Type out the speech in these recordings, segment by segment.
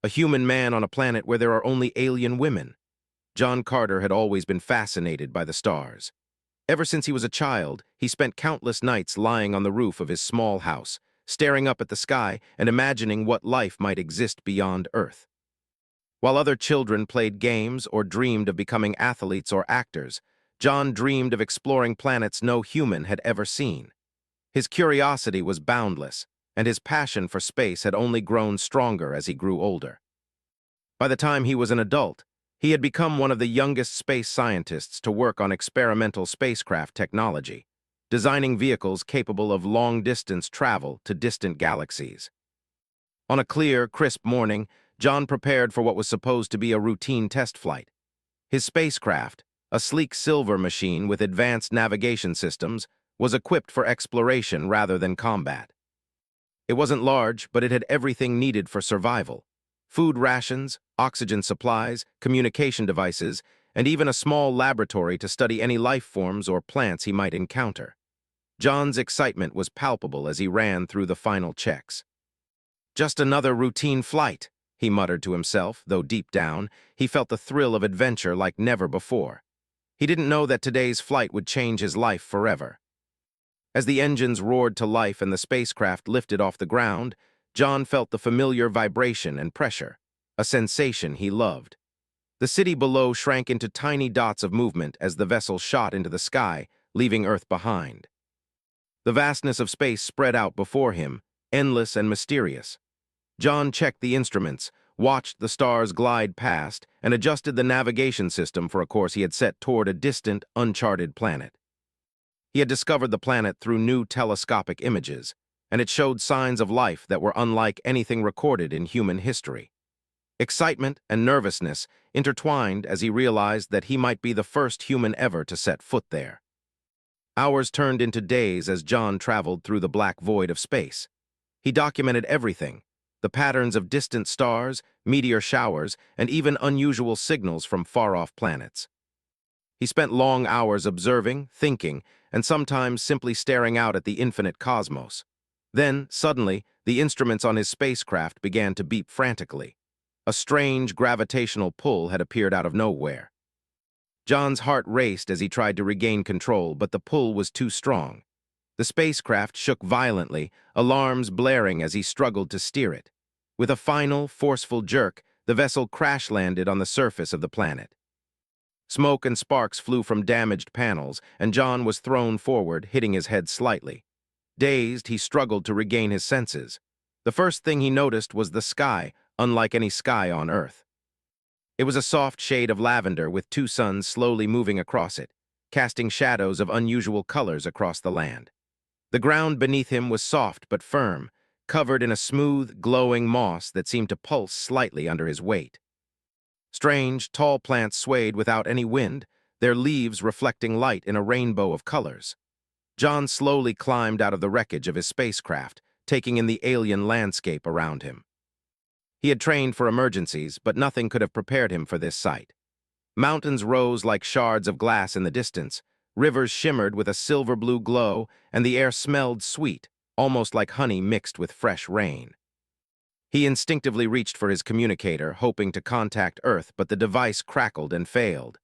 A human man on a planet where there are only alien women. John Carter had always been fascinated by the stars. Ever since he was a child, he spent countless nights lying on the roof of his small house, staring up at the sky and imagining what life might exist beyond Earth. While other children played games or dreamed of becoming athletes or actors, John dreamed of exploring planets no human had ever seen. His curiosity was boundless, and his passion for space had only grown stronger as he grew older. By the time he was an adult, he had become one of the youngest space scientists to work on experimental spacecraft technology, designing vehicles capable of long-distance travel to distant galaxies. On a clear, crisp morning, John prepared for what was supposed to be a routine test flight. His spacecraft, a sleek silver machine with advanced navigation systems, was equipped for exploration rather than combat. It wasn't large, but it had everything needed for survival: food rations, oxygen supplies, communication devices, and even a small laboratory to study any life forms or plants he might encounter. John's excitement was palpable as he ran through the final checks. "Just another routine flight," he muttered to himself, though deep down, he felt the thrill of adventure like never before. He didn't know that today's flight would change his life forever. As the engines roared to life and the spacecraft lifted off the ground, John felt the familiar vibration and pressure, a sensation he loved. The city below shrank into tiny dots of movement as the vessel shot into the sky, leaving Earth behind. The vastness of space spread out before him, endless and mysterious. John checked the instruments, watched the stars glide past, and adjusted the navigation system for a course he had set toward a distant, uncharted planet. He had discovered the planet through new telescopic images, and it showed signs of life that were unlike anything recorded in human history. Excitement and nervousness intertwined as he realized that he might be the first human ever to set foot there. Hours turned into days as John traveled through the black void of space. He documented everything: the patterns of distant stars, meteor showers, and even unusual signals from far-off planets. He spent long hours observing, thinking, and sometimes simply staring out at the infinite cosmos. Then, suddenly, the instruments on his spacecraft began to beep frantically. A strange gravitational pull had appeared out of nowhere. John's heart raced as he tried to regain control, but the pull was too strong. The spacecraft shook violently, alarms blaring as he struggled to steer it. With a final, forceful jerk, the vessel crash-landed on the surface of the planet. Smoke and sparks flew from damaged panels, and John was thrown forward, hitting his head slightly. Dazed, he struggled to regain his senses. The first thing he noticed was the sky, unlike any sky on Earth. It was a soft shade of lavender with two suns slowly moving across it, casting shadows of unusual colors across the land. The ground beneath him was soft but firm, covered in a smooth, glowing moss that seemed to pulse slightly under his weight. Strange, tall plants swayed without any wind, their leaves reflecting light in a rainbow of colors. John slowly climbed out of the wreckage of his spacecraft, taking in the alien landscape around him. He had trained for emergencies, but nothing could have prepared him for this sight. Mountains rose like shards of glass in the distance, rivers shimmered with a silver-blue glow, and the air smelled sweet, almost like honey mixed with fresh rain. He instinctively reached for his communicator, hoping to contact Earth, but the device crackled and failed.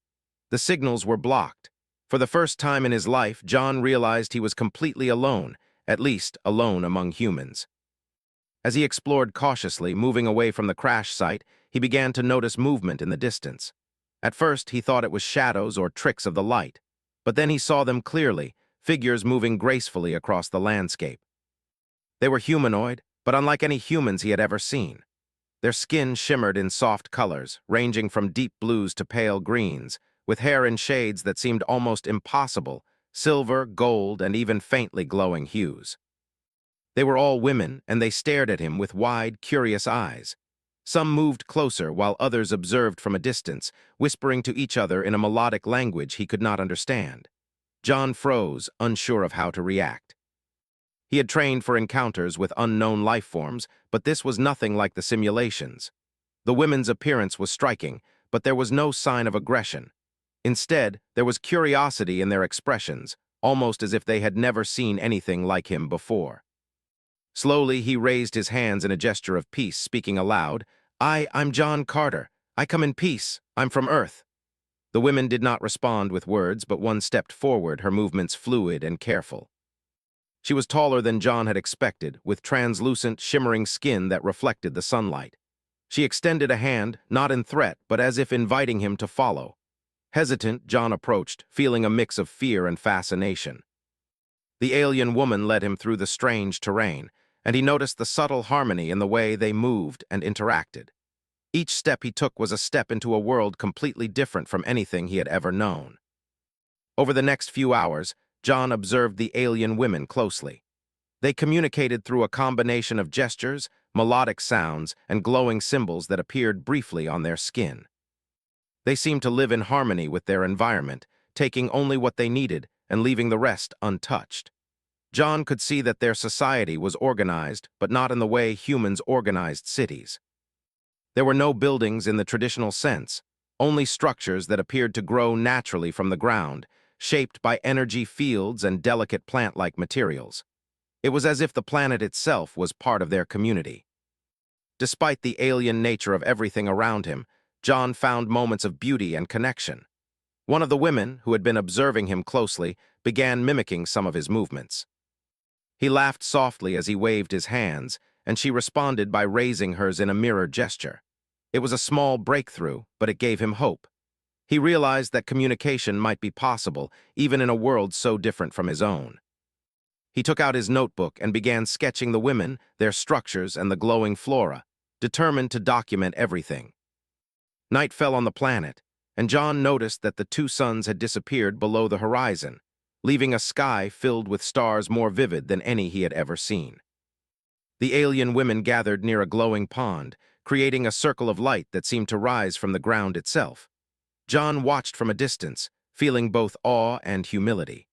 The signals were blocked. For the first time in his life, John realized he was completely alone, at least alone among humans. As he explored cautiously, moving away from the crash site, he began to notice movement in the distance. At first, he thought it was shadows or tricks of the light, but then he saw them clearly, figures moving gracefully across the landscape. They were humanoid, but unlike any humans he had ever seen. Their skin shimmered in soft colors, ranging from deep blues to pale greens, with hair in shades that seemed almost impossible: silver, gold, and even faintly glowing hues. They were all women, and they stared at him with wide, curious eyes. Some moved closer, while others observed from a distance, whispering to each other in a melodic language he could not understand. John froze, unsure of how to react. He had trained for encounters with unknown life forms, but this was nothing like the simulations. The women's appearance was striking, but there was no sign of aggression. Instead, there was curiosity in their expressions, almost as if they had never seen anything like him before. Slowly, he raised his hands in a gesture of peace, speaking aloud, I'm John Carter. I come in peace. I'm from Earth." The women did not respond with words, but one stepped forward, her movements fluid and careful. She was taller than John had expected, with translucent, shimmering skin that reflected the sunlight. She extended a hand, not in threat, but as if inviting him to follow. Hesitant, John approached, feeling a mix of fear and fascination. The alien woman led him through the strange terrain, and he noticed the subtle harmony in the way they moved and interacted. Each step he took was a step into a world completely different from anything he had ever known. Over the next few hours, John observed the alien women closely. They communicated through a combination of gestures, melodic sounds, and glowing symbols that appeared briefly on their skin. They seemed to live in harmony with their environment, taking only what they needed and leaving the rest untouched. John could see that their society was organized, but not in the way humans organized cities. There were no buildings in the traditional sense, only structures that appeared to grow naturally from the ground, shaped by energy fields and delicate plant-like materials. It was as if the planet itself was part of their community. Despite the alien nature of everything around him, John found moments of beauty and connection. One of the women, who had been observing him closely, began mimicking some of his movements. He laughed softly as he waved his hands, and she responded by raising hers in a mirror gesture. It was a small breakthrough, but it gave him hope. He realized that communication might be possible, even in a world so different from his own. He took out his notebook and began sketching the women, their structures, and the glowing flora, determined to document everything. Night fell on the planet, and John noticed that the two suns had disappeared below the horizon, leaving a sky filled with stars more vivid than any he had ever seen. The alien women gathered near a glowing pond, creating a circle of light that seemed to rise from the ground itself. John watched from a distance, feeling both awe and humility.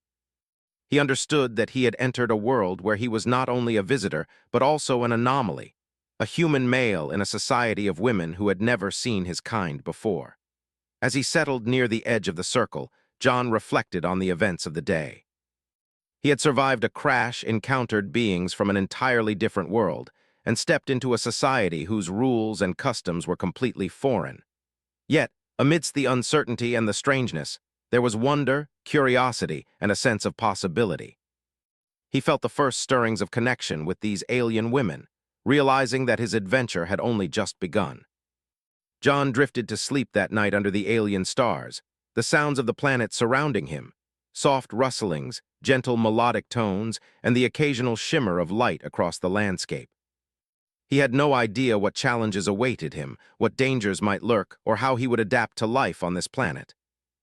He understood that he had entered a world where he was not only a visitor, but also an anomaly, a human male in a society of women who had never seen his kind before. As he settled near the edge of the circle, John reflected on the events of the day. He had survived a crash, encountered beings from an entirely different world, and stepped into a society whose rules and customs were completely foreign. Yet, amidst the uncertainty and the strangeness, there was wonder, curiosity, and a sense of possibility. He felt the first stirrings of connection with these alien women, realizing that his adventure had only just begun. John drifted to sleep that night under the alien stars, the sounds of the planet surrounding him, soft rustlings, gentle melodic tones, and the occasional shimmer of light across the landscape. He had no idea what challenges awaited him, what dangers might lurk, or how he would adapt to life on this planet.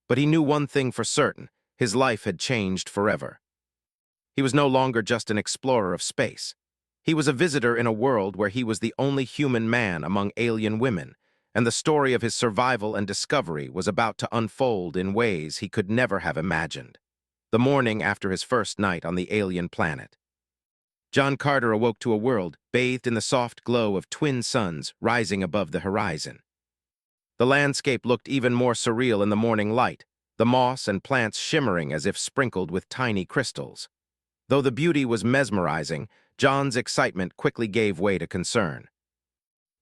But he knew one thing for certain: his life had changed forever. He was no longer just an explorer of space. He was a visitor in a world where he was the only human man among alien women, and the story of his survival and discovery was about to unfold in ways he could never have imagined. The morning after his first night on the alien planet, John Carter awoke to a world bathed in the soft glow of twin suns rising above the horizon. The landscape looked even more surreal in the morning light, the moss and plants shimmering as if sprinkled with tiny crystals. Though the beauty was mesmerizing, John's excitement quickly gave way to concern.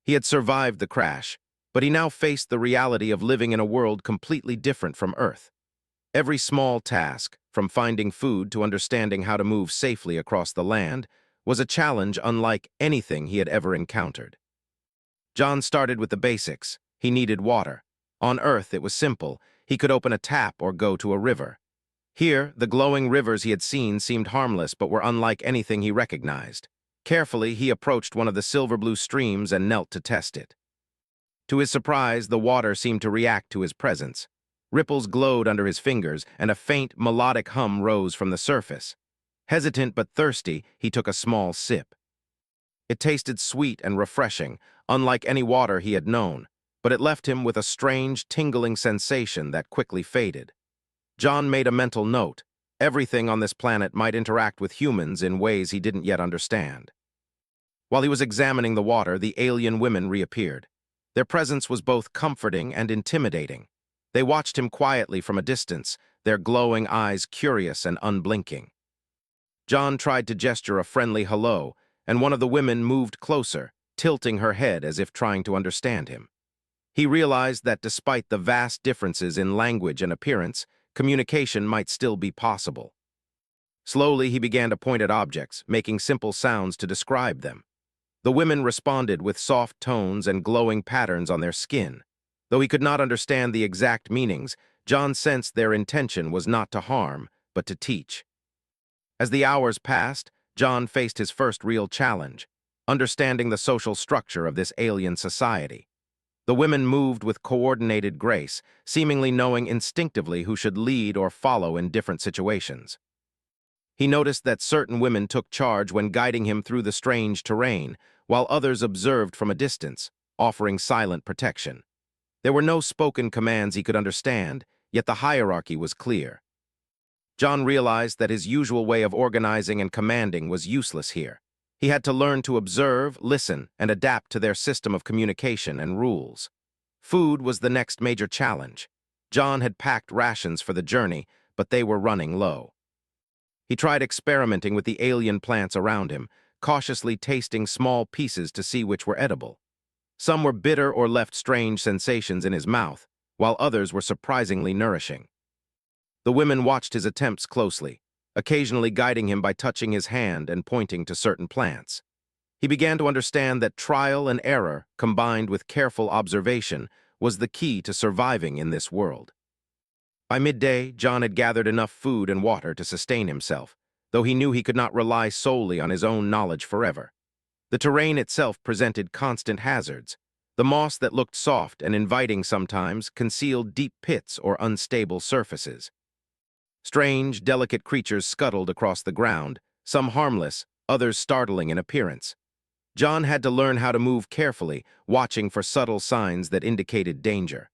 He had survived the crash, but he now faced the reality of living in a world completely different from Earth. Every small task, from finding food to understanding how to move safely across the land, was a challenge unlike anything he had ever encountered. John started with the basics. He needed water. On Earth, it was simple. He could open a tap or go to a river. Here, the glowing rivers he had seen seemed harmless but were unlike anything he recognized. Carefully, he approached one of the silver-blue streams and knelt to test it. To his surprise, the water seemed to react to his presence. Ripples glowed under his fingers, and a faint, melodic hum rose from the surface. Hesitant but thirsty, he took a small sip. It tasted sweet and refreshing, unlike any water he had known, but it left him with a strange, tingling sensation that quickly faded. John made a mental note. Everything on this planet might interact with humans in ways he didn't yet understand. While he was examining the water, the alien women reappeared. Their presence was both comforting and intimidating. They watched him quietly from a distance, their glowing eyes curious and unblinking. John tried to gesture a friendly hello, and one of the women moved closer, tilting her head as if trying to understand him. He realized that despite the vast differences in language and appearance, communication might still be possible. Slowly, he began to point at objects, making simple sounds to describe them. The women responded with soft tones and glowing patterns on their skin. Though he could not understand the exact meanings, John sensed their intention was not to harm, but to teach. As the hours passed, John faced his first real challenge, understanding the social structure of this alien society. The women moved with coordinated grace, seemingly knowing instinctively who should lead or follow in different situations. He noticed that certain women took charge when guiding him through the strange terrain, while others observed from a distance, offering silent protection. There were no spoken commands he could understand, yet the hierarchy was clear. John realized that his usual way of organizing and commanding was useless here. He had to learn to observe, listen, and adapt to their system of communication and rules. Food was the next major challenge. John had packed rations for the journey, but they were running low. He tried experimenting with the alien plants around him, cautiously tasting small pieces to see which were edible. Some were bitter or left strange sensations in his mouth, while others were surprisingly nourishing. The women watched his attempts closely, occasionally guiding him by touching his hand and pointing to certain plants. He began to understand that trial and error, combined with careful observation, was the key to surviving in this world. By midday, John had gathered enough food and water to sustain himself, though he knew he could not rely solely on his own knowledge forever. The terrain itself presented constant hazards. The moss that looked soft and inviting sometimes concealed deep pits or unstable surfaces. Strange, delicate creatures scuttled across the ground, some harmless, others startling in appearance. John had to learn how to move carefully, watching for subtle signs that indicated danger.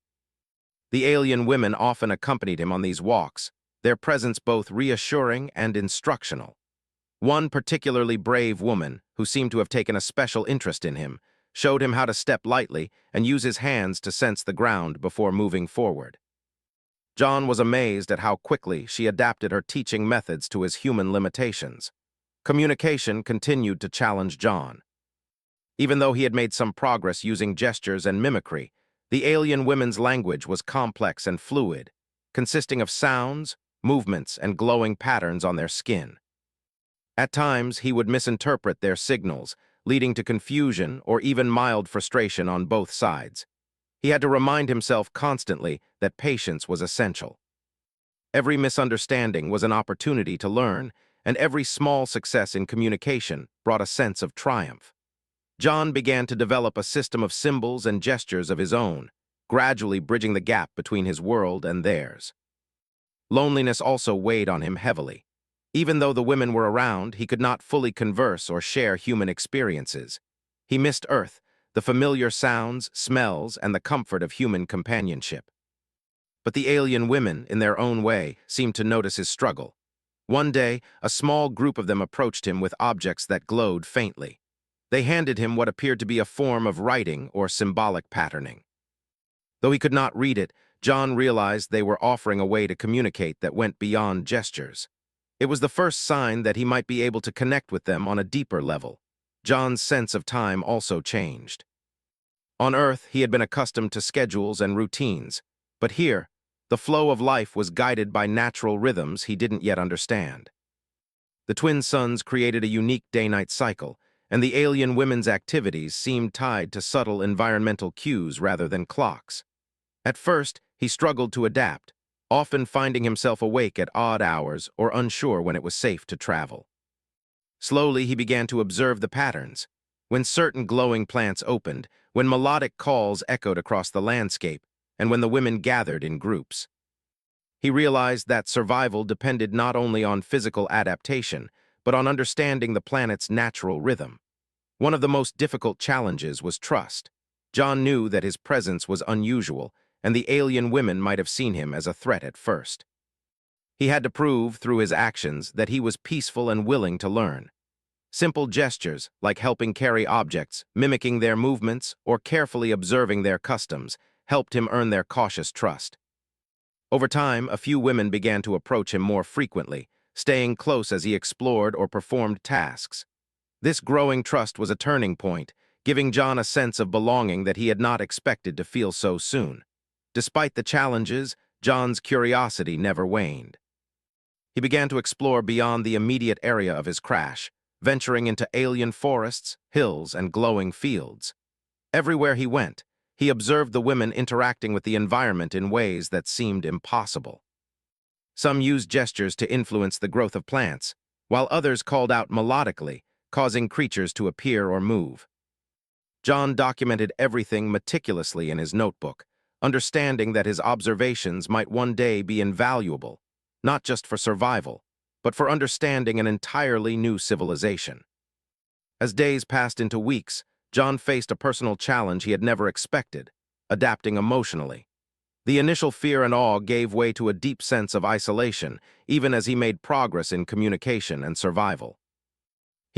The alien women often accompanied him on these walks, their presence both reassuring and instructional. One particularly brave woman, who seemed to have taken a special interest in him, showed him how to step lightly and use his hands to sense the ground before moving forward. John was amazed at how quickly she adapted her teaching methods to his human limitations. Communication continued to challenge John. Even though he had made some progress using gestures and mimicry, the alien women's language was complex and fluid, consisting of sounds, movements, and glowing patterns on their skin. At times, he would misinterpret their signals, leading to confusion or even mild frustration on both sides. He had to remind himself constantly that patience was essential. Every misunderstanding was an opportunity to learn, and every small success in communication brought a sense of triumph. John began to develop a system of symbols and gestures of his own, gradually bridging the gap between his world and theirs. Loneliness also weighed on him heavily. Even though the women were around, he could not fully converse or share human experiences. He missed Earth, the familiar sounds, smells, and the comfort of human companionship. But the alien women, in their own way, seemed to notice his struggle. One day, a small group of them approached him with objects that glowed faintly. They handed him what appeared to be a form of writing or symbolic patterning. Though he could not read it, John realized they were offering a way to communicate that went beyond gestures. It was the first sign that he might be able to connect with them on a deeper level. John's sense of time also changed. On Earth, he had been accustomed to schedules and routines, but here, the flow of life was guided by natural rhythms he didn't yet understand. The twin suns created a unique day-night cycle, and the alien women's activities seemed tied to subtle environmental cues rather than clocks. At first, he struggled to adapt, often finding himself awake at odd hours or unsure when it was safe to travel. Slowly, he began to observe the patterns. When certain glowing plants opened, when melodic calls echoed across the landscape, and when the women gathered in groups. He realized that survival depended not only on physical adaptation, but on understanding the planet's natural rhythm. One of the most difficult challenges was trust. John knew that his presence was unusual, and the alien women might have seen him as a threat at first. He had to prove, through his actions, that he was peaceful and willing to learn. Simple gestures, like helping carry objects, mimicking their movements, or carefully observing their customs, helped him earn their cautious trust. Over time, a few women began to approach him more frequently, staying close as he explored or performed tasks. This growing trust was a turning point, giving John a sense of belonging that he had not expected to feel so soon. Despite the challenges, John's curiosity never waned. He began to explore beyond the immediate area of his crash, venturing into alien forests, hills, and glowing fields. Everywhere he went, he observed the women interacting with the environment in ways that seemed impossible. Some used gestures to influence the growth of plants, while others called out melodically, causing creatures to appear or move. John documented everything meticulously in his notebook, understanding that his observations might one day be invaluable, not just for survival, but for understanding an entirely new civilization. As days passed into weeks, John faced a personal challenge he had never expected, adapting emotionally. The initial fear and awe gave way to a deep sense of isolation, even as he made progress in communication and survival.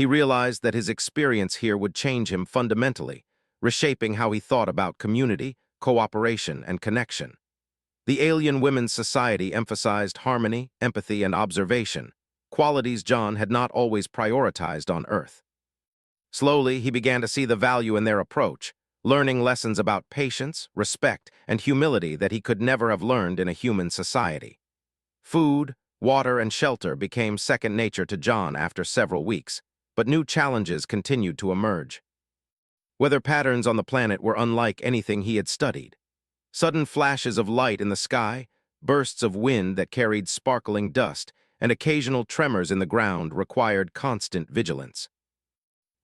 He realized that his experience here would change him fundamentally, reshaping how he thought about community, cooperation, and connection. The Alien Women's Society emphasized harmony, empathy, and observation, qualities John had not always prioritized on Earth. Slowly, he began to see the value in their approach, learning lessons about patience, respect, and humility that he could never have learned in a human society. Food, water, and shelter became second nature to John after several weeks, but new challenges continued to emerge. Weather patterns on the planet were unlike anything he had studied. Sudden flashes of light in the sky, bursts of wind that carried sparkling dust, and occasional tremors in the ground required constant vigilance.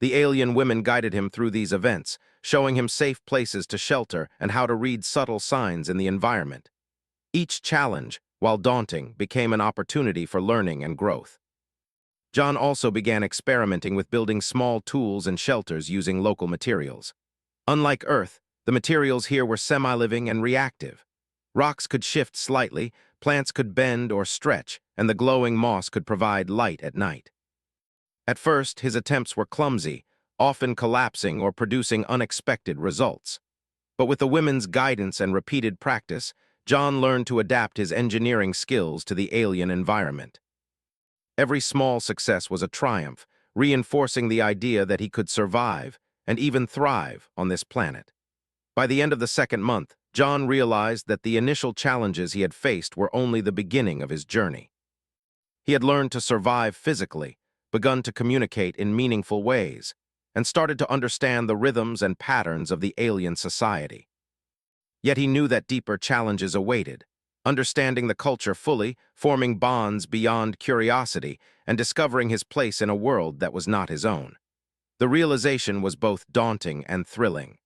The alien women guided him through these events, showing him safe places to shelter and how to read subtle signs in the environment. Each challenge, while daunting, became an opportunity for learning and growth. John also began experimenting with building small tools and shelters using local materials. Unlike Earth, the materials here were semi-living and reactive. Rocks could shift slightly, plants could bend or stretch, and the glowing moss could provide light at night. At first, his attempts were clumsy, often collapsing or producing unexpected results. But with the women's guidance and repeated practice, John learned to adapt his engineering skills to the alien environment. Every small success was a triumph, reinforcing the idea that he could survive and even thrive on this planet. By the end of the second month, John realized that the initial challenges he had faced were only the beginning of his journey. He had learned to survive physically, begun to communicate in meaningful ways, and started to understand the rhythms and patterns of the alien society. Yet he knew that deeper challenges awaited, understanding the culture fully, forming bonds beyond curiosity, and discovering his place in a world that was not his own. The realization was both daunting and thrilling.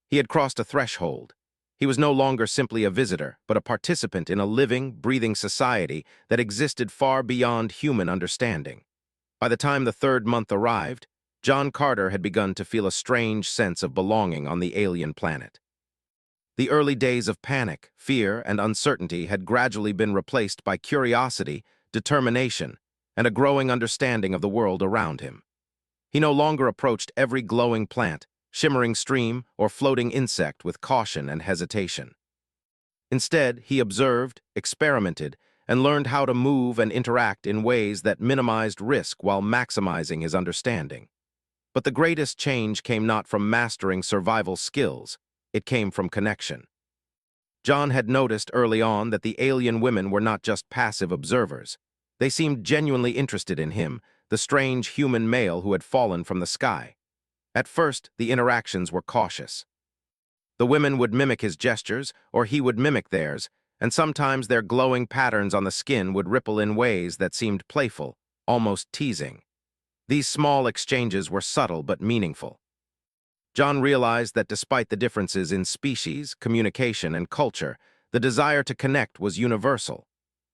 He had crossed a threshold. He was no longer simply a visitor, but a participant in a living, breathing society that existed far beyond human understanding. By the time the third month arrived, John Carter had begun to feel a strange sense of belonging on the alien planet. The early days of panic, fear, and uncertainty had gradually been replaced by curiosity, determination, and a growing understanding of the world around him. He no longer approached every glowing plant, shimmering stream, or floating insect with caution and hesitation. Instead, he observed, experimented, and learned how to move and interact in ways that minimized risk while maximizing his understanding. But the greatest change came not from mastering survival skills, it came from connection. John had noticed early on that the alien women were not just passive observers. They seemed genuinely interested in him, the strange human male who had fallen from the sky. At first, the interactions were cautious. The women would mimic his gestures, or he would mimic theirs, and sometimes their glowing patterns on the skin would ripple in ways that seemed playful, almost teasing. These small exchanges were subtle but meaningful. John realized that despite the differences in species, communication, and culture, the desire to connect was universal.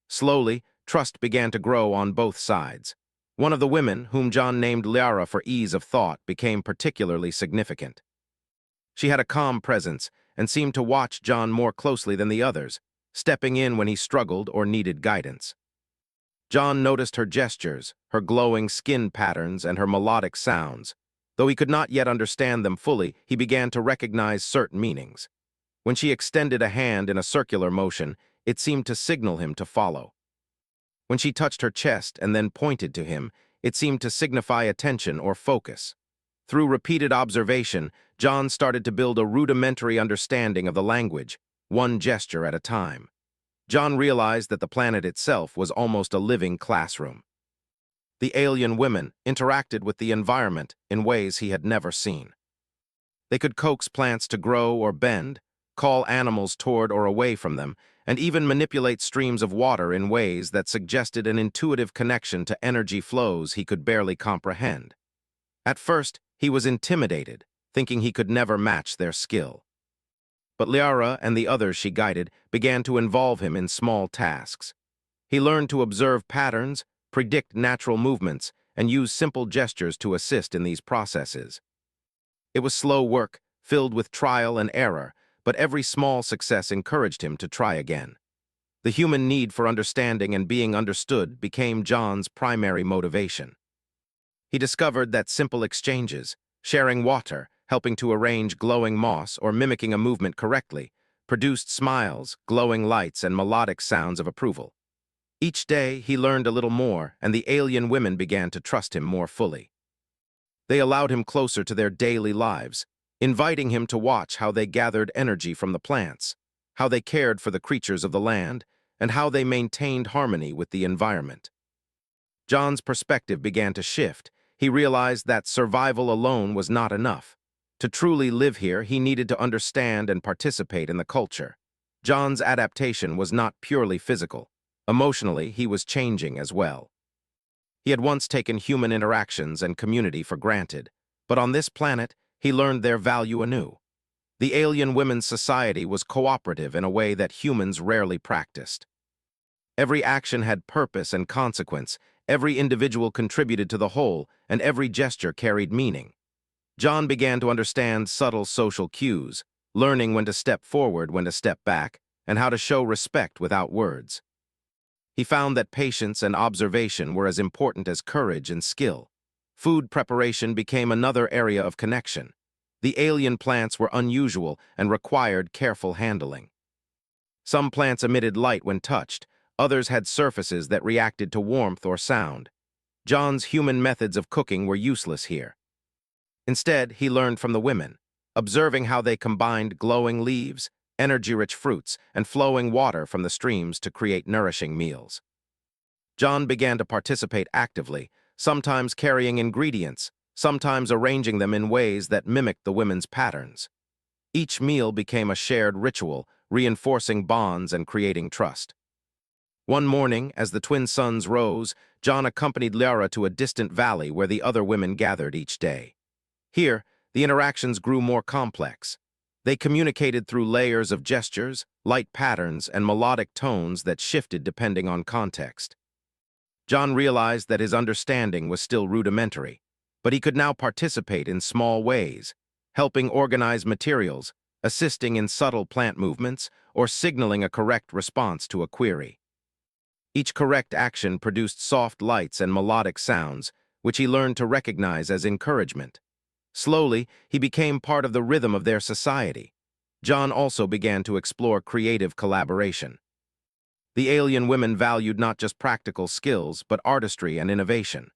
Slowly, trust began to grow on both sides. One of the women, whom John named Liara for ease of thought, became particularly significant. She had a calm presence and seemed to watch John more closely than the others, stepping in when he struggled or needed guidance. John noticed her gestures, her glowing skin patterns, and her melodic sounds. Though he could not yet understand them fully, he began to recognize certain meanings. When she extended a hand in a circular motion, it seemed to signal him to follow. When she touched her chest and then pointed to him, it seemed to signify attention or focus. Through repeated observation, John started to build a rudimentary understanding of the language, one gesture at a time. John realized that the planet itself was almost a living classroom. The alien women interacted with the environment in ways he had never seen. They could coax plants to grow or bend, call animals toward or away from them, and even manipulate streams of water in ways that suggested an intuitive connection to energy flows he could barely comprehend. At first, he was intimidated, thinking he could never match their skill. But Liara and the others she guided began to involve him in small tasks. He learned to observe patterns, predict natural movements, and use simple gestures to assist in these processes. It was slow work, filled with trial and error, but every small success encouraged him to try again. The human need for understanding and being understood became John's primary motivation. He discovered that simple exchanges, sharing water, helping to arrange glowing moss, or mimicking a movement correctly, produced smiles, glowing lights, and melodic sounds of approval. Each day, he learned a little more, and the alien women began to trust him more fully. They allowed him closer to their daily lives, inviting him to watch how they gathered energy from the plants, how they cared for the creatures of the land, and how they maintained harmony with the environment. John's perspective began to shift. He realized that survival alone was not enough. To truly live here, he needed to understand and participate in the culture. John's adaptation was not purely physical. Emotionally, he was changing as well. He had once taken human interactions and community for granted, but on this planet, he learned their value anew. The alien women's society was cooperative in a way that humans rarely practiced. Every action had purpose and consequence, every individual contributed to the whole, and every gesture carried meaning. John began to understand subtle social cues, learning when to step forward, when to step back, and how to show respect without words. He found that patience and observation were as important as courage and skill. Food preparation became another area of connection. The alien plants were unusual and required careful handling. Some plants emitted light when touched, others had surfaces that reacted to warmth or sound. John's human methods of cooking were useless here. Instead, he learned from the women, observing how they combined glowing leaves, energy-rich fruits, and flowing water from the streams to create nourishing meals. John began to participate actively, sometimes carrying ingredients, sometimes arranging them in ways that mimicked the women's patterns. Each meal became a shared ritual, reinforcing bonds and creating trust. One morning, as the twin suns rose, John accompanied Liara to a distant valley where the other women gathered each day. Here, the interactions grew more complex. They communicated through layers of gestures, light patterns, and melodic tones that shifted depending on context. John realized that his understanding was still rudimentary, but he could now participate in small ways, helping organize materials, assisting in subtle plant movements, or signaling a correct response to a query. Each correct action produced soft lights and melodic sounds, which he learned to recognize as encouragement. Slowly, he became part of the rhythm of their society. John also began to explore creative collaboration. The alien women valued not just practical skills, but artistry and innovation.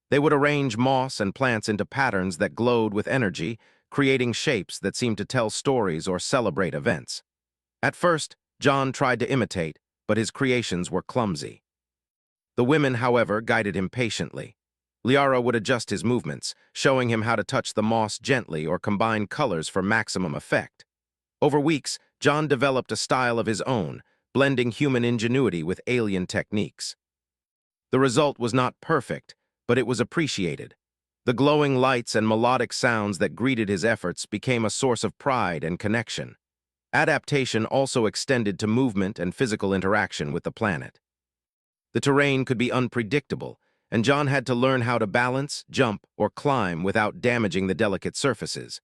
They would arrange moss and plants into patterns that glowed with energy, creating shapes that seemed to tell stories or celebrate events. At first, John tried to imitate, but his creations were clumsy. The women, however, guided him patiently. Liara would adjust his movements, showing him how to touch the moss gently or combine colors for maximum effect. Over weeks, John developed a style of his own, blending human ingenuity with alien techniques. The result was not perfect, but it was appreciated. The glowing lights and melodic sounds that greeted his efforts became a source of pride and connection. Adaptation also extended to movement and physical interaction with the planet. The terrain could be unpredictable, and John had to learn how to balance, jump, or climb without damaging the delicate surfaces.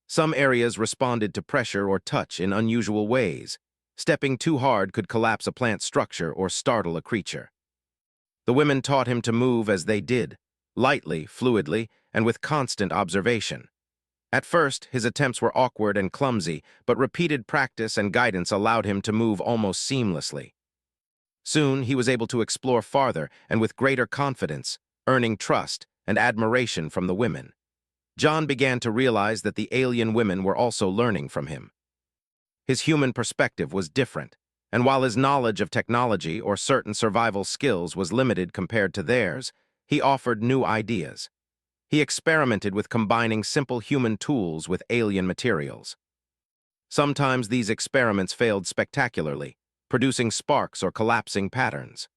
Some areas responded to pressure or touch in unusual ways. Stepping too hard could collapse a plant's structure or startle a creature. The women taught him to move as they did, lightly, fluidly, and with constant observation. At first, his attempts were awkward and clumsy, but repeated practice and guidance allowed him to move almost seamlessly. Soon, he was able to explore farther and with greater confidence, earning trust and admiration from the women. John began to realize that the alien women were also learning from him. His human perspective was different, and while his knowledge of technology or certain survival skills was limited compared to theirs, he offered new ideas. He experimented with combining simple human tools with alien materials. Sometimes these experiments failed spectacularly, producing sparks or collapsing patterns.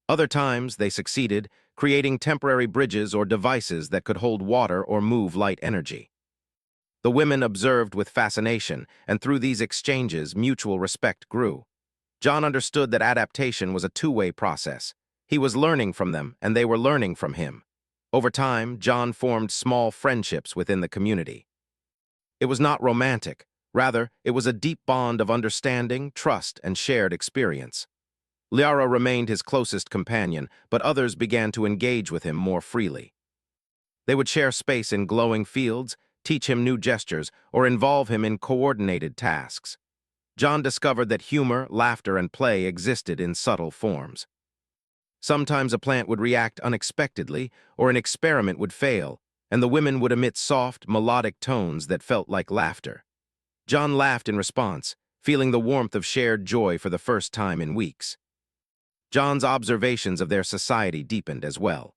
Other times, they succeeded, creating temporary bridges or devices that could hold water or move light energy. The women observed with fascination, and through these exchanges, mutual respect grew. John understood that adaptation was a two-way process. He was learning from them, and they were learning from him. Over time, John formed small friendships within the community. It was not romantic. Rather, it was a deep bond of understanding, trust, and shared experience. Liara remained his closest companion, but others began to engage with him more freely. They would share space in glowing fields, teach him new gestures, or involve him in coordinated tasks. John discovered that humor, laughter, and play existed in subtle forms. Sometimes a plant would react unexpectedly, or an experiment would fail, and the women would emit soft, melodic tones that felt like laughter. John laughed in response, feeling the warmth of shared joy for the first time in weeks. John's observations of their society deepened as well.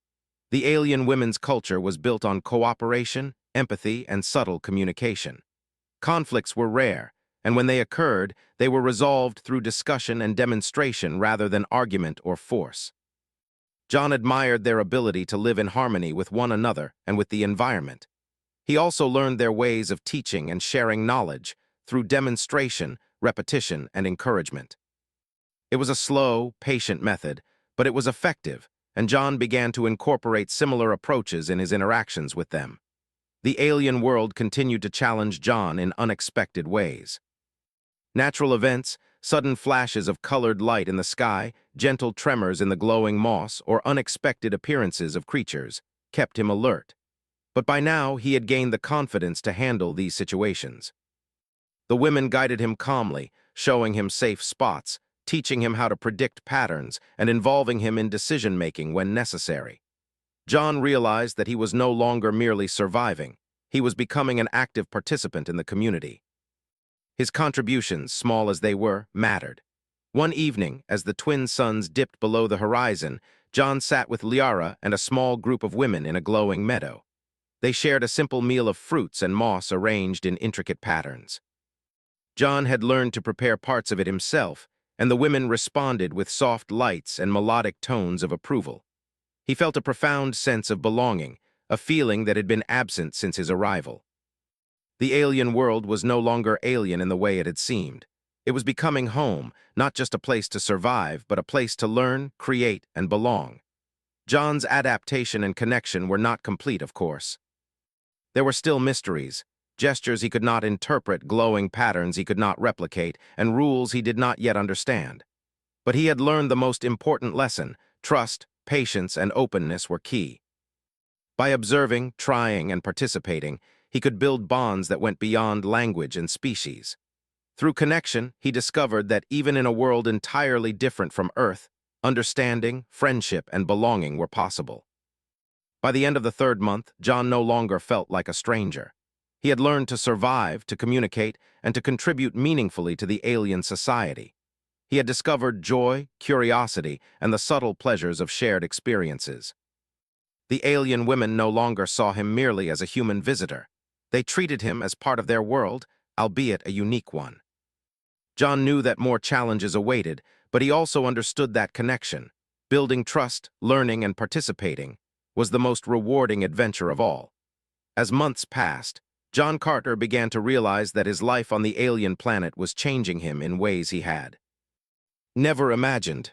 The alien women's culture was built on cooperation, empathy, and subtle communication. Conflicts were rare, and when they occurred, they were resolved through discussion and demonstration rather than argument or force. John admired their ability to live in harmony with one another and with the environment. He also learned their ways of teaching and sharing knowledge through demonstration, repetition, and encouragement. It was a slow, patient method, but it was effective, and John began to incorporate similar approaches in his interactions with them. The alien world continued to challenge John in unexpected ways. Natural events, sudden flashes of colored light in the sky, gentle tremors in the glowing moss, or unexpected appearances of creatures, kept him alert. But by now, he had gained the confidence to handle these situations. The women guided him calmly, showing him safe spots, teaching him how to predict patterns, and involving him in decision-making when necessary. John realized that he was no longer merely surviving. He was becoming an active participant in the community. His contributions, small as they were, mattered. One evening, as the twin suns dipped below the horizon, John sat with Liara and a small group of women in a glowing meadow. They shared a simple meal of fruits and moss arranged in intricate patterns. John had learned to prepare parts of it himself, and the women responded with soft lights and melodic tones of approval. He felt a profound sense of belonging, a feeling that had been absent since his arrival. The alien world was no longer alien in the way it had seemed. It was becoming home, not just a place to survive, but a place to learn, create, and belong. John's adaptation and connection were not complete, of course. There were still mysteries, gestures he could not interpret, glowing patterns he could not replicate, and rules he did not yet understand. But he had learned the most important lesson: trust, patience, and openness were key. By observing, trying, and participating, he could build bonds that went beyond language and species. Through connection, he discovered that even in a world entirely different from Earth, understanding, friendship, and belonging were possible. By the end of the third month, John no longer felt like a stranger. He had learned to survive, to communicate, and to contribute meaningfully to the alien society. He had discovered joy, curiosity, and the subtle pleasures of shared experiences. The alien women no longer saw him merely as a human visitor. They treated him as part of their world, albeit a unique one. John knew that more challenges awaited, but he also understood that connection, building trust, learning, and participating, was the most rewarding adventure of all. As months passed, John Carter began to realize that his life on the alien planet was changing him in ways he had never imagined.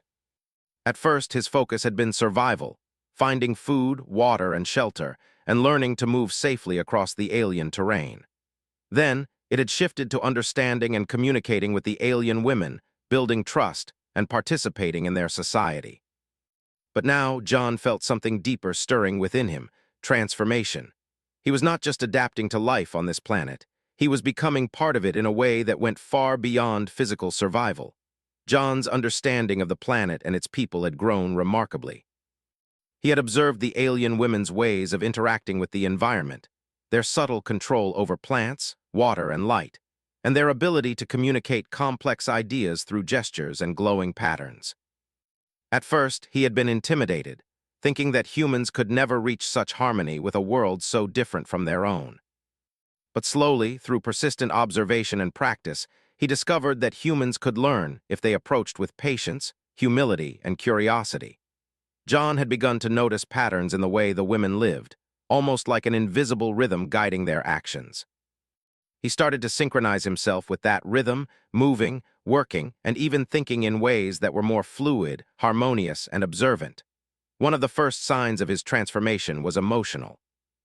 At first, his focus had been survival, finding food, water, and shelter, and learning to move safely across the alien terrain. Then, it had shifted to understanding and communicating with the alien women, building trust, and participating in their society. But now, John felt something deeper stirring within him: transformation. He was not just adapting to life on this planet. He was becoming part of it in a way that went far beyond physical survival. John's understanding of the planet and its people had grown remarkably. He had observed the alien women's ways of interacting with the environment. their subtle control over plants, water, and light, and their ability to communicate complex ideas through gestures and glowing patterns. At first, he had been intimidated, thinking that humans could never reach such harmony with a world so different from their own. But slowly, through persistent observation and practice, he discovered that humans could learn if they approached with patience, humility, and curiosity. John had begun to notice patterns in the way the women lived, almost like an invisible rhythm guiding their actions. He started to synchronize himself with that rhythm, moving, working, and even thinking in ways that were more fluid, harmonious, and observant. One of the first signs of his transformation was emotional.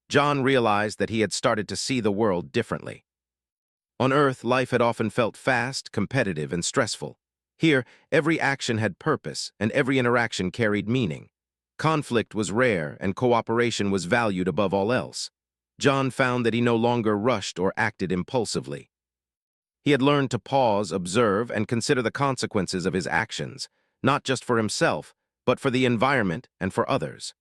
John realized that he had started to see the world differently. On Earth, life had often felt fast, competitive, and stressful. Here, every action had purpose, and every interaction carried meaning. Conflict was rare, and cooperation was valued above all else. John found that he no longer rushed or acted impulsively. He had learned to pause, observe, and consider the consequences of his actions, not just for himself, but for the environment and for others.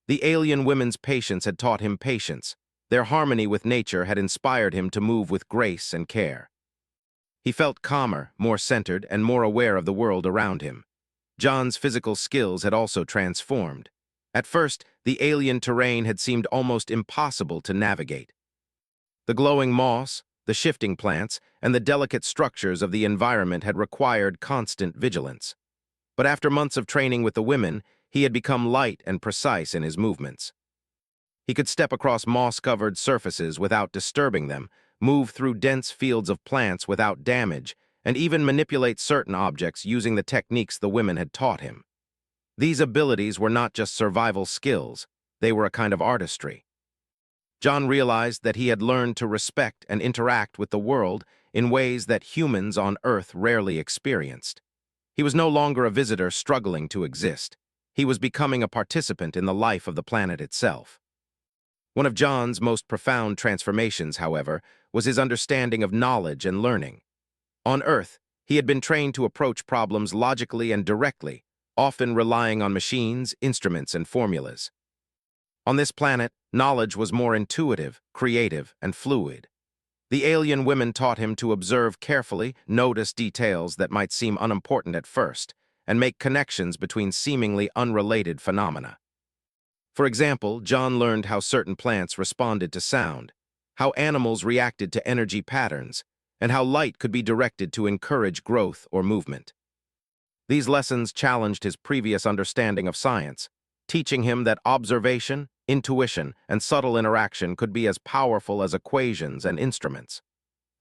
The alien women's patience had taught him patience. Their harmony with nature had inspired him to move with grace and care. He felt calmer, more centered, and more aware of the world around him. John's physical skills had also transformed. At first, the alien terrain had seemed almost impossible to navigate. The glowing moss, the shifting plants, and the delicate structures of the environment had required constant vigilance. But after months of training with the women, he had become light and precise in his movements. He could step across moss-covered surfaces without disturbing them, move through dense fields of plants without damage, and even manipulate certain objects using the techniques the women had taught him. These abilities were not just survival skills, they were a kind of artistry. John realized that he had learned to respect and interact with the world in ways that humans on Earth rarely experienced. He was no longer a visitor struggling to exist. He was becoming a participant in the life of the planet itself. One of John's most profound transformations, however, was his understanding of knowledge and learning. On Earth, he had been trained to approach problems logically and directly, often relying on machines, instruments, and formulas. On this planet, knowledge was more intuitive, creative, and fluid. The alien women taught him to observe carefully, notice details that might seem unimportant at first, and make connections between seemingly unrelated phenomena. For example, John learned how certain plants responded to sound, how animals reacted to energy patterns, and how light could be directed to encourage growth or movement. These lessons challenged his previous understanding of science, teaching him that observation, intuition, and subtle interaction could be as powerful as equations and instruments.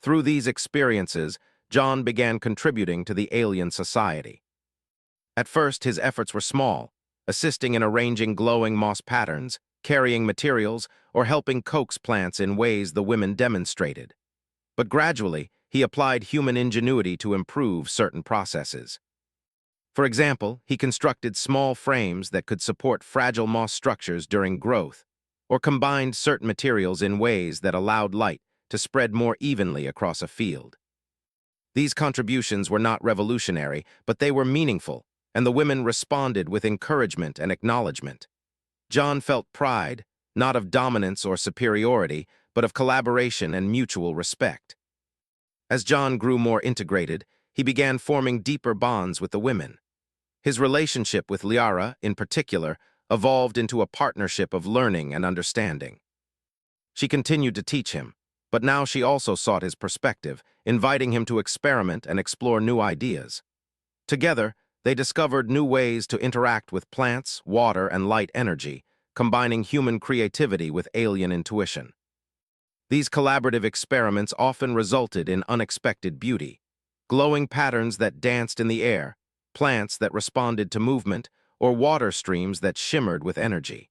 Through these experiences, John began contributing to the alien society. At first, his efforts were small, assisting in arranging glowing moss patterns, carrying materials, or helping coax plants in ways the women demonstrated. But gradually, he applied human ingenuity to improve certain processes. For example, he constructed small frames that could support fragile moss structures during growth, or combined certain materials in ways that allowed light to spread more evenly across a field. These contributions were not revolutionary, but they were meaningful, and the women responded with encouragement and acknowledgement. John felt pride, not of dominance or superiority, but of collaboration and mutual respect. As John grew more integrated, he began forming deeper bonds with the women. His relationship with Liara, in particular, evolved into a partnership of learning and understanding. She continued to teach him, but now she also sought his perspective, inviting him to experiment and explore new ideas. Together, they discovered new ways to interact with plants, water, and light energy, combining human creativity with alien intuition. These collaborative experiments often resulted in unexpected beauty, glowing patterns that danced in the air, plants that responded to movement, or water streams that shimmered with energy.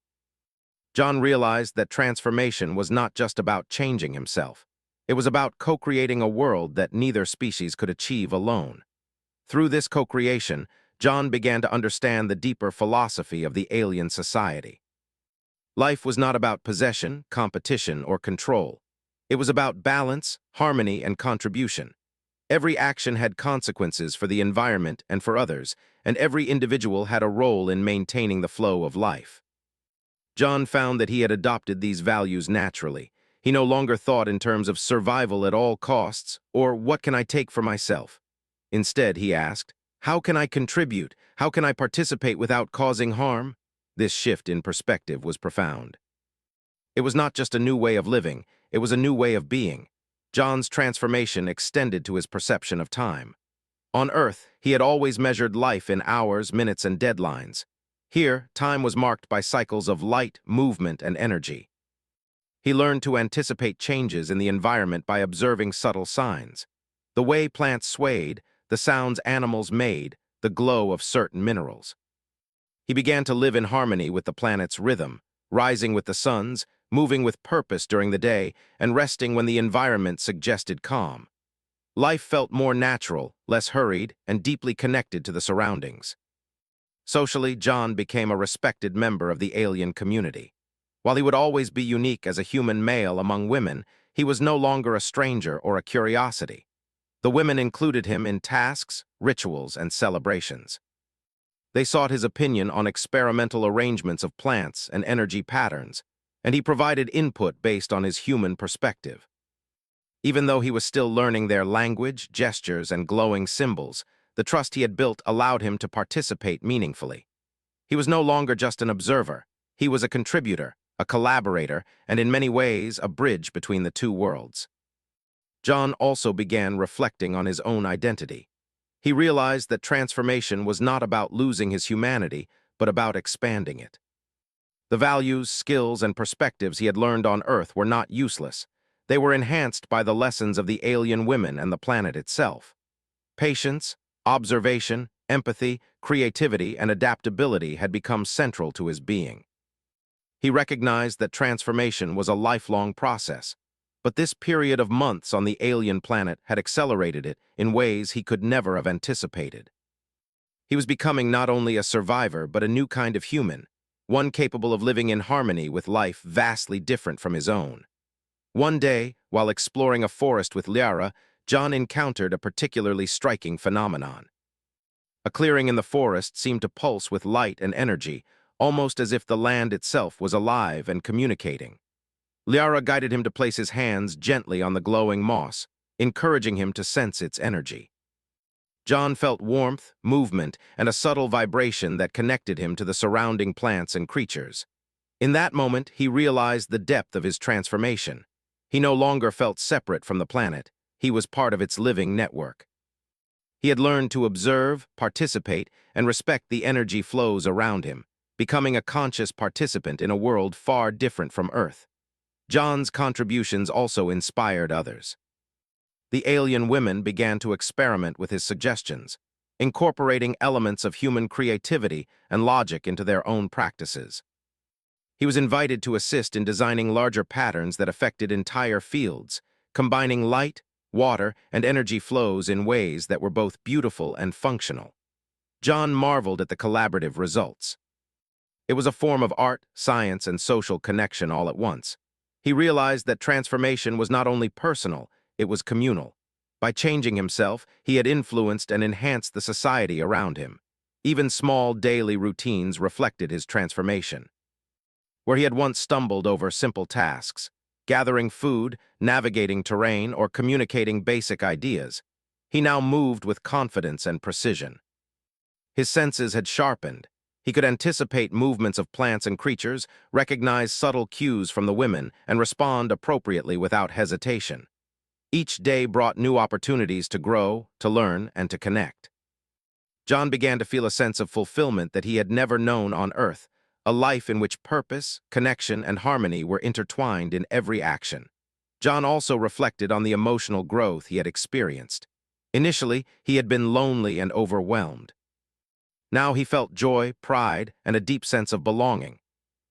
John realized that transformation was not just about changing himself. It was about co-creating a world that neither species could achieve alone. Through this co-creation, John began to understand the deeper philosophy of the alien society. Life was not about possession, competition, or control. It was about balance, harmony, and contribution. Every action had consequences for the environment and for others, and every individual had a role in maintaining the flow of life. John found that he had adopted these values naturally. He no longer thought in terms of survival at all costs, or what can I take for myself? Instead, he asked, how can I contribute? How can I participate without causing harm? This shift in perspective was profound. It was not just a new way of living, it was a new way of being. John's transformation extended to his perception of time. On Earth, he had always measured life in hours, minutes, and deadlines. Here, time was marked by cycles of light, movement, and energy. He learned to anticipate changes in the environment by observing subtle signs. The way plants swayed, the sounds animals made, the glow of certain minerals. He began to live in harmony with the planet's rhythm, rising with the suns, moving with purpose during the day, and resting when the environment suggested calm. Life felt more natural, less hurried, and deeply connected to the surroundings. Socially, John became a respected member of the alien community. While he would always be unique as a human male among women, he was no longer a stranger or a curiosity. The women included him in tasks, rituals, and celebrations. They sought his opinion on experimental arrangements of plants and energy patterns, and he provided input based on his human perspective. Even though he was still learning their language, gestures, and glowing symbols, the trust he had built allowed him to participate meaningfully. He was no longer just an observer. He was a contributor, a collaborator, and in many ways a bridge between the two worlds. John also began reflecting on his own identity. He realized that transformation was not about losing his humanity, but about expanding it. The values, skills, and perspectives he had learned on Earth were not useless. They were enhanced by the lessons of the alien women and the planet itself. Patience, observation, empathy, creativity, and adaptability had become central to his being. He recognized that transformation was a lifelong process, but this period of months on the alien planet had accelerated it in ways he could never have anticipated. He was becoming not only a survivor, but a new kind of human, one capable of living in harmony with life vastly different from his own. One day, while exploring a forest with Liara, John encountered a particularly striking phenomenon. A clearing in the forest seemed to pulse with light and energy, almost as if the land itself was alive and communicating. Liara guided him to place his hands gently on the glowing moss, encouraging him to sense its energy. John felt warmth, movement, and a subtle vibration that connected him to the surrounding plants and creatures. In that moment, he realized the depth of his transformation. He no longer felt separate from the planet. He was part of its living network. He had learned to observe, participate, and respect the energy flows around him, becoming a conscious participant in a world far different from Earth. John's contributions also inspired others. The alien women began to experiment with his suggestions, incorporating elements of human creativity and logic into their own practices. He was invited to assist in designing larger patterns that affected entire fields, combining light, water, and energy flows in ways that were both beautiful and functional. John marveled at the collaborative results. It was a form of art, science, and social connection all at once. He realized that transformation was not only personal, it was communal. By changing himself, he had influenced and enhanced the society around him. Even small daily routines reflected his transformation. Where he had once stumbled over simple tasks, gathering food, navigating terrain, or communicating basic ideas, he now moved with confidence and precision. His senses had sharpened. He could anticipate movements of plants and creatures, recognize subtle cues from the women, and respond appropriately without hesitation. Each day brought new opportunities to grow, to learn, and to connect. John began to feel a sense of fulfillment that he had never known on Earth, a life in which purpose, connection, and harmony were intertwined in every action. John also reflected on the emotional growth he had experienced. Initially, he had been lonely and overwhelmed. Now he felt joy, pride, and a deep sense of belonging.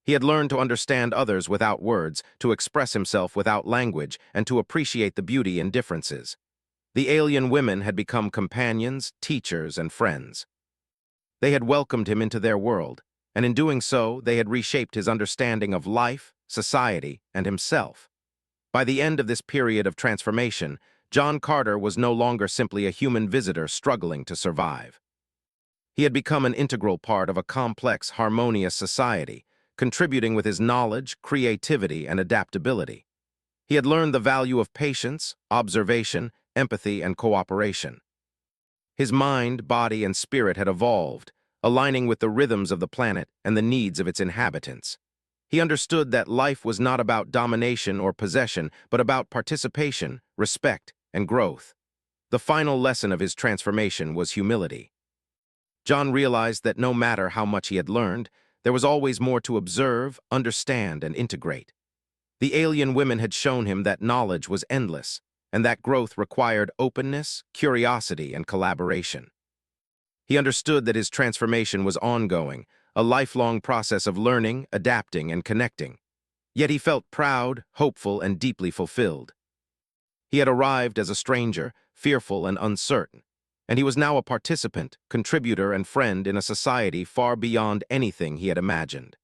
He had learned to understand others without words, to express himself without language, and to appreciate the beauty in differences. The alien women had become companions, teachers, and friends. They had welcomed him into their world, and in doing so, they had reshaped his understanding of life, society, and himself. By the end of this period of transformation, John Carter was no longer simply a human visitor struggling to survive. He had become an integral part of a complex, harmonious society, contributing with his knowledge, creativity, and adaptability. He had learned the value of patience, observation, empathy, and cooperation. His mind, body, and spirit had evolved, aligning with the rhythms of the planet and the needs of its inhabitants. He understood that life was not about domination or possession, but about participation, respect, and growth. The final lesson of his transformation was humility. John realized that no matter how much he had learned, there was always more to observe, understand, and integrate. The alien women had shown him that knowledge was endless, and that growth required openness, curiosity, and collaboration. He understood that his transformation was ongoing, a lifelong process of learning, adapting, and connecting. Yet he felt proud, hopeful, and deeply fulfilled. He had arrived as a stranger, fearful and uncertain, and he was now a participant, contributor, and friend in a society far beyond anything he had imagined.